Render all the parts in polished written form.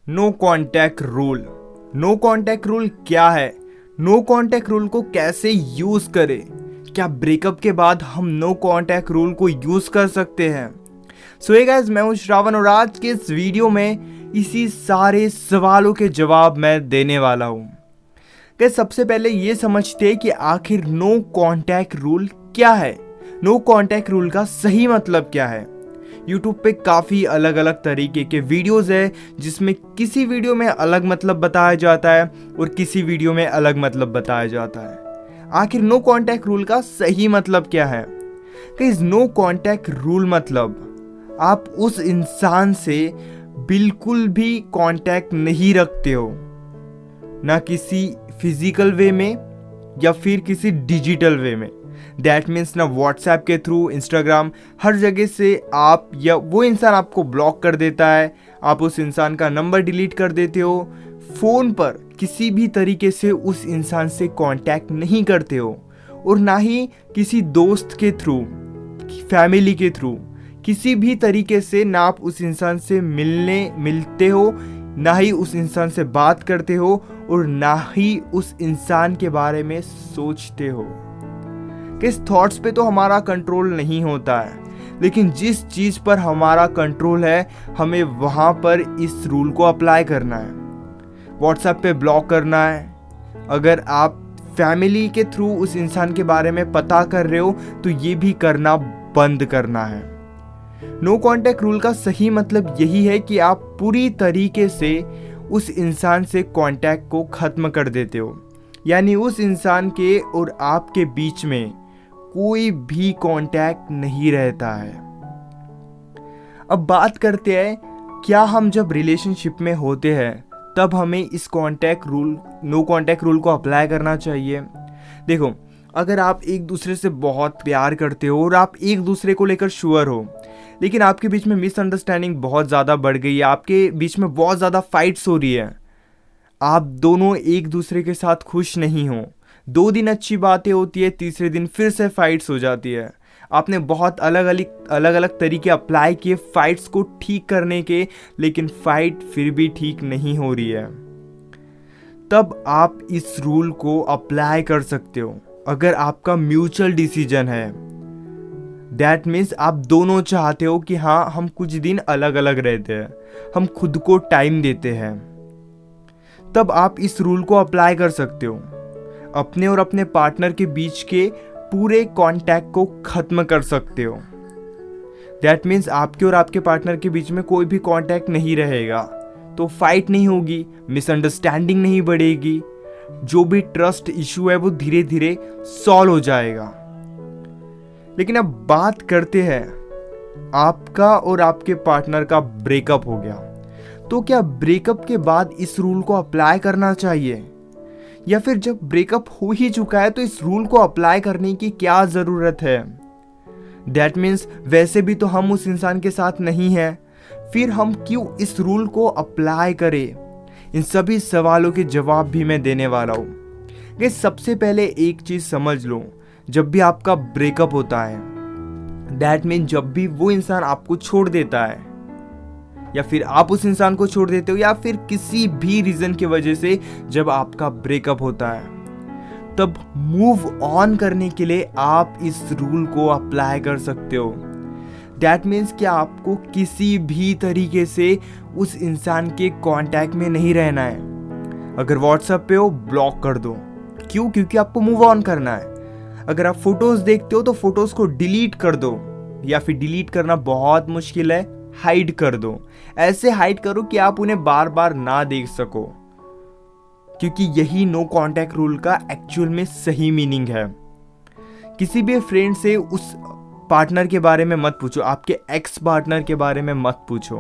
No contact rule. No contact rule क्या है? No contact rule को कैसे यूज करें? क्या ब्रेकअप के बाद हम नो कांटेक्ट रूल को यूज कर सकते हैं? सो हे गाइस, मैं हूं श्रावण और आज के इस वीडियो में इसी सारे सवालों के जवाब मैं देने वाला हूं। गाइस, सबसे पहले ये समझते हैं कि आखिर नो कांटेक्ट रूल क्या है। नो कांटेक्ट रूल का सही मतलब क्या है। YouTube पे काफ़ी अलग अलग तरीके के वीडियोस है, जिसमें किसी वीडियो में अलग मतलब बताया जाता है और किसी वीडियो में अलग मतलब बताया जाता है। आखिर नो कांटेक्ट रूल का सही मतलब क्या है? गाइस, नो कांटेक्ट रूल मतलब आप उस इंसान से बिल्कुल भी कांटेक्ट नहीं रखते हो, ना किसी फिजिकल वे में या फिर किसी डिजिटल वे में। दैट मीन्स ना व्हाट्सएप के थ्रू, इंस्टाग्राम, हर जगह से आप या वो इंसान आपको ब्लॉक कर देता है, आप उस इंसान का नंबर डिलीट कर देते हो, फ़ोन पर किसी भी तरीके से उस इंसान से कांटेक्ट नहीं करते हो, और ना ही किसी दोस्त के थ्रू, फैमिली के थ्रू, किसी भी तरीके से ना आप उस इंसान से मिलते हो, ना ही उस इंसान से बात करते हो, और ना ही उस इंसान के बारे में सोचते हो। किस थॉट्स पे तो हमारा कंट्रोल नहीं होता है, लेकिन जिस चीज़ पर हमारा कंट्रोल है, हमें वहाँ पर इस रूल को अप्लाई करना है। व्हाट्सएप पे ब्लॉक करना है। अगर आप फैमिली के थ्रू उस इंसान के बारे में पता कर रहे हो तो ये भी करना बंद करना है। नो कांटेक्ट रूल का सही मतलब यही है कि आप पूरी तरीके से उस इंसान से कांटेक्ट को ख़त्म कर देते हो, यानी उस इंसान के और आपके बीच में कोई भी कांटेक्ट नहीं रहता है। अब बात करते हैं, क्या हम जब रिलेशनशिप में होते हैं तब हमें इस नो कांटेक्ट रूल को अप्लाई करना चाहिए? देखो, अगर आप एक दूसरे से बहुत प्यार करते हो और आप एक दूसरे को लेकर श्योर हो, लेकिन आपके बीच में मिसअंडरस्टैंडिंग बहुत ज़्यादा बढ़ गई है, आपके बीच में बहुत ज़्यादा फाइट्स हो रही है, आप दोनों एक दूसरे के साथ खुश नहीं हो, 2 दिन अच्छी बातें होती है, तीसरे दिन फिर से फाइट्स हो जाती है, आपने बहुत अलग अलग तरीके अप्लाई किए फाइट्स को ठीक करने के, लेकिन फाइट फिर भी ठीक नहीं हो रही है, तब आप इस रूल को अप्लाई कर सकते हो। अगर आपका म्यूचुअल डिसीजन है, दैट मीन्स आप दोनों चाहते हो कि हाँ, हम कुछ दिन अलग अलग रहते हैं, हम खुद को टाइम देते हैं, तब आप इस रूल को अप्लाई कर सकते हो। अपने और अपने पार्टनर के बीच के पूरे कांटेक्ट को खत्म कर सकते हो। दैट मीन्स आपके और आपके पार्टनर के बीच में कोई भी कांटेक्ट नहीं रहेगा, तो फाइट नहीं होगी, मिसअंडरस्टैंडिंग नहीं बढ़ेगी, जो भी ट्रस्ट इशू है वो धीरे धीरे सॉल्व हो जाएगा। लेकिन अब बात करते हैं, आपका और आपके पार्टनर का ब्रेकअप हो गया, तो क्या ब्रेकअप के बाद इस रूल को अप्लाई करना चाहिए, या फिर जब ब्रेकअप हो ही चुका है तो इस रूल को अप्लाई करने की क्या ज़रूरत है? दैट मीन्स वैसे भी तो हम उस इंसान के साथ नहीं हैं, फिर हम क्यों इस रूल को अप्लाई करें? इन सभी सवालों के जवाब भी मैं देने वाला हूँ। गाइस, सबसे पहले एक चीज़ समझ लो, जब भी आपका ब्रेकअप होता है, दैट मीन्स जब भी वो इंसान आपको छोड़ देता है, या फिर आप उस इंसान को छोड़ देते हो, या फिर किसी भी रीज़न की वजह से जब आपका ब्रेकअप होता है, तब मूव ऑन करने के लिए आप इस रूल को अप्लाई कर सकते हो। दैट मीन्स कि आपको किसी भी तरीके से उस इंसान के कांटेक्ट में नहीं रहना है। अगर व्हाट्सएप पे हो, ब्लॉक कर दो। क्यों? क्योंकि आपको मूव ऑन करना है। अगर आप फोटोज़ देखते हो तो फोटोज़ को डिलीट कर दो, या फिर डिलीट करना बहुत मुश्किल है, हाइड कर दो। ऐसे हाइड करो कि आप उन्हें बार बार ना देख सको, क्योंकि यही नो कांटेक्ट रूल का एक्चुअल में सही मीनिंग है। किसी भी फ्रेंड से उस पार्टनर के बारे में मत पूछो, आपके एक्स पार्टनर के बारे में मत पूछो।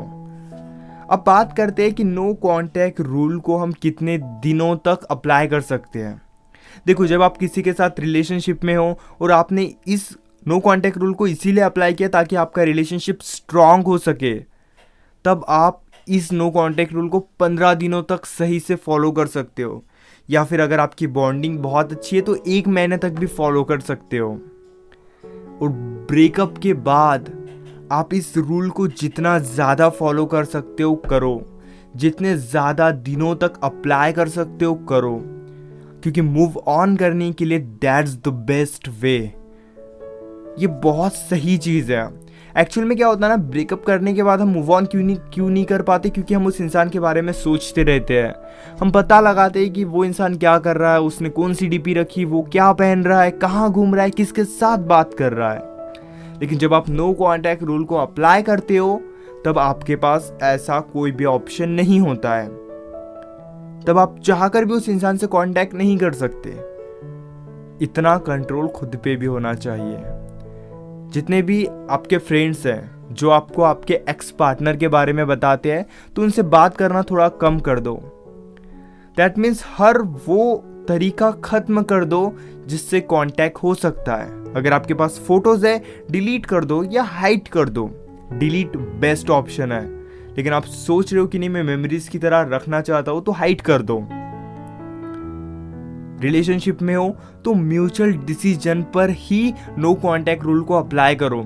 अब बात करते हैं कि नो कांटेक्ट रूल को हम कितने दिनों तक अप्लाई कर सकते हैं। देखो, जब आप किसी के साथ रिलेशनशिप में हो और आपने इस नो कांटेक्ट रूल को इसीलिए अप्लाई किया ताकि आपका रिलेशनशिप स्ट्रांग हो सके, तब आप इस नो कांटेक्ट रूल को 15 दिनों तक सही से फॉलो कर सकते हो, या फिर अगर आपकी बॉन्डिंग बहुत अच्छी है तो 1 महीने तक भी फॉलो कर सकते हो। और ब्रेकअप के बाद आप इस रूल को जितना ज़्यादा फॉलो कर सकते हो करो, जितने ज़्यादा दिनों तक अप्लाई कर सकते हो करो, क्योंकि मूव ऑन करने के लिए दैट्स द बेस्ट वे। ये बहुत सही चीज़ है। एक्चुअल में क्या होता है ना, ब्रेकअप करने के बाद हम मूव ऑन क्यों नहीं कर पाते, क्योंकि हम उस इंसान के बारे में सोचते रहते हैं। हम पता लगाते हैं कि वो इंसान क्या कर रहा है, उसने कौन सी डीपी रखी, वो क्या पहन रहा है, कहाँ घूम रहा है, किसके साथ बात कर रहा है। लेकिन जब आप नो कॉन्टैक्ट रूल को अप्लाई करते हो तब आपके पास ऐसा कोई भी ऑप्शन नहीं होता है। तब आप चाहकर भी उस इंसान से कांटेक्ट नहीं कर सकते। इतना कंट्रोल खुद पे भी होना चाहिए। जितने भी आपके फ्रेंड्स हैं जो आपको आपके एक्स पार्टनर के बारे में बताते हैं, तो उनसे बात करना थोड़ा कम कर दो। दैट मीन्स हर वो तरीका खत्म कर दो जिससे कांटेक्ट हो सकता है। अगर आपके पास फोटोज है, डिलीट कर दो या हाइड कर दो। डिलीट बेस्ट ऑप्शन है। लेकिन आप सोच रहे हो कि नहीं मैं मेमोरीज की तरह रखना चाहता हूं, तो हाइड कर दो। रिलेशनशिप में हो तो म्यूचुअल डिसीजन पर ही नो कांटेक्ट रूल को अप्लाई करो।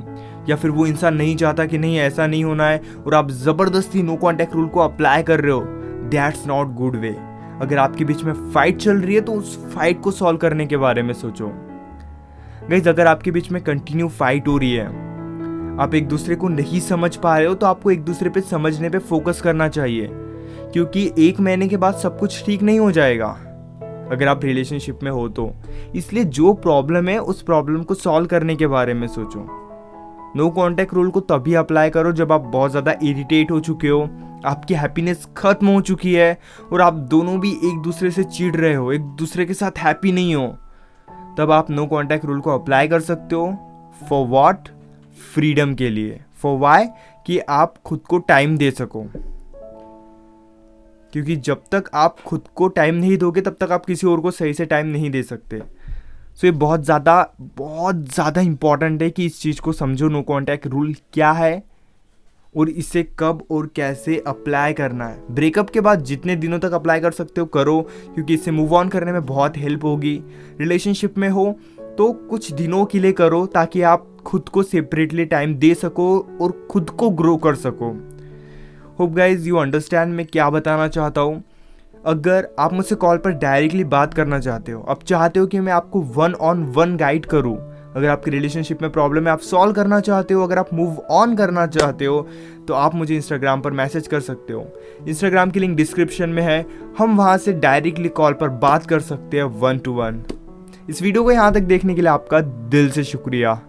या फिर वो इंसान नहीं चाहता कि नहीं ऐसा नहीं होना है और आप जबरदस्ती नो कांटेक्ट रूल को अप्लाई कर रहे हो, दैट्स नॉट गुड वे। अगर आपके बीच में फाइट चल रही है तो उस फाइट को सॉल्व करने के बारे में सोचो। गाइस, अगर आपके बीच में कंटिन्यू फाइट हो रही है, आप एक दूसरे को नहीं समझ पा रहे हो, तो आपको एक दूसरे पे समझने पे फोकस करना चाहिए, क्योंकि 1 महीने के बाद सब कुछ ठीक नहीं हो जाएगा अगर आप रिलेशनशिप में हो तो। इसलिए जो प्रॉब्लम है उस प्रॉब्लम को सॉल्व करने के बारे में सोचो। नो कॉन्टैक्ट रूल को तभी अप्लाई करो जब आप बहुत ज़्यादा इरिटेट हो चुके हो, आपकी हैप्पीनेस खत्म हो चुकी है और आप दोनों भी एक दूसरे से चिढ़ रहे हो, एक दूसरे के साथ हैप्पी नहीं हो। तब आप नो कॉन्टैक्ट रूल को अप्लाई कर सकते हो। For what? फ्रीडम के लिए। For why? कि आप खुद को टाइम दे सको, क्योंकि जब तक आप खुद को टाइम नहीं दोगे तब तक आप किसी और को सही से टाइम नहीं दे सकते। सो ये बहुत ज़्यादा इंपॉर्टेंट है कि इस चीज़ को समझो, नो कॉन्टैक्ट रूल क्या है और इसे कब और कैसे अप्लाई करना है। ब्रेकअप के बाद जितने दिनों तक अप्लाई कर सकते हो करो, क्योंकि इससे मूव ऑन करने में बहुत हेल्प होगी। रिलेशनशिप में हो तो कुछ दिनों के लिए करो, ताकि आप खुद को सेपरेटली टाइम दे सको और खुद को ग्रो कर सको। होप गाइज यू अंडरस्टैंड मैं क्या बताना चाहता हूँ। अगर आप मुझसे कॉल पर डायरेक्टली बात करना चाहते हो, आप चाहते हो कि मैं आपको 1-on-1 गाइड करूँ, अगर आपकी रिलेशनशिप में प्रॉब्लम है, आप सॉल्व करना चाहते हो, अगर आप मूव ऑन करना चाहते हो, तो आप मुझे इंस्टाग्राम पर मैसेज कर सकते हो। इंस्टाग्राम की लिंक डिस्क्रिप्शन में है। हम वहाँ से डायरेक्टली कॉल पर बात कर सकते हैं 1-to-1। इस वीडियो को यहाँ तक देखने के लिए आपका दिल से शुक्रिया।